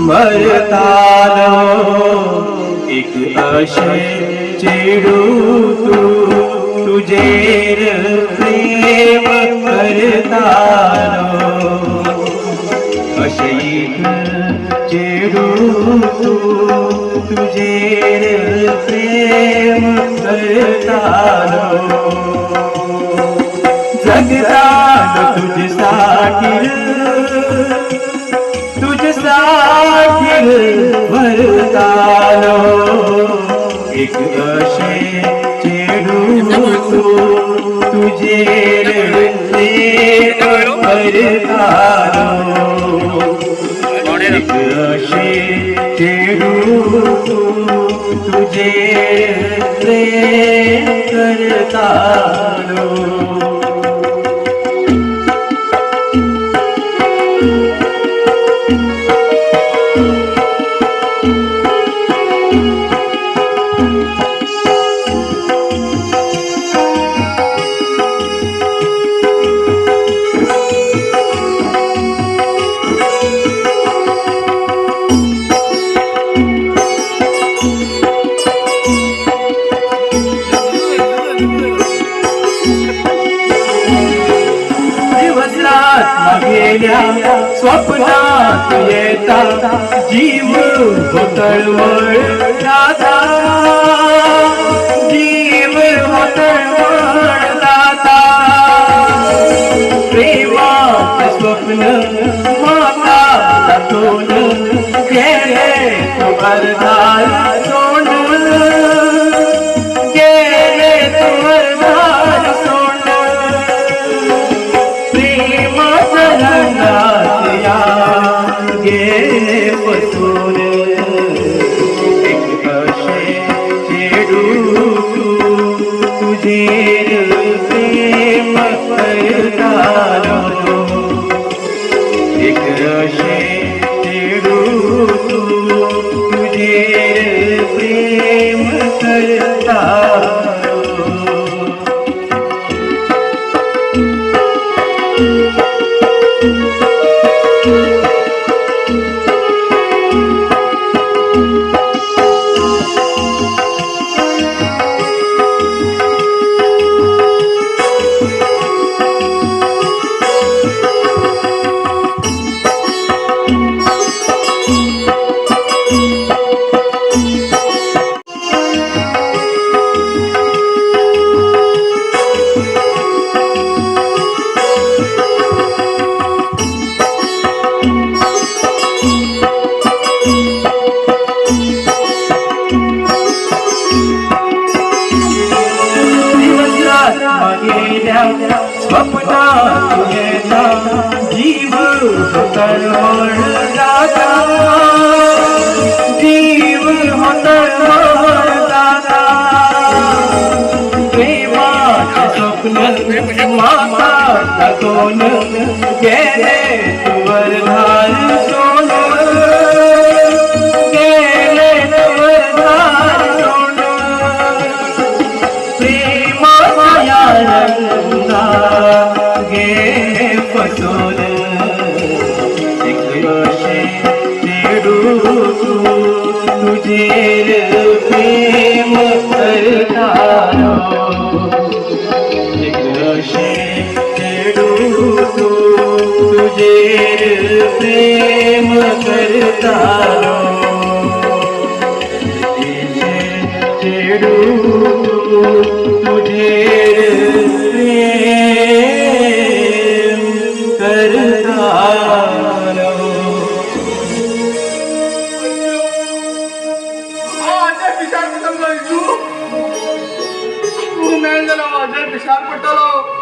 मरतालो एक अशे चेडू तू तुझेर प्रेम करतालो अशे एक चेडू तू तुझेर प्रेम करतालो जगतालो तुझ्यासाठी मरतालो एक अशे चेडू तू तुझेर प्रेम करतालो एक अशे चेडू तू तुझेर प्रेम करतालो गेल्या स्वप्नात येता जीव होतळवळता जीव होतळवळता प्रेमाचे स्वप्न माता दाखवून गेले तू अर्धार सोडून गेले तू अर्धार गेले पसून एक अशे चेडू तू तुझेर प्रेम करतालो एक अशे चेडू तू तुझेर प्रेम करतालो स्वप्नात येता जीव होतळवळता जीव होतळवळता प्रेमाचे स्वप्न माता दाखवून गेले तू अर्धार सोडून गेले तू अर्धार सोडून प्रेमाच्या गेले पसून एक अशे चेडू तू तुझेर प्रेम करतालो एक अशे चेडू तू तुझेर प्रेम करतालो चेडू तुझेर तू मैं जला वाजर पिशाब पट्टालो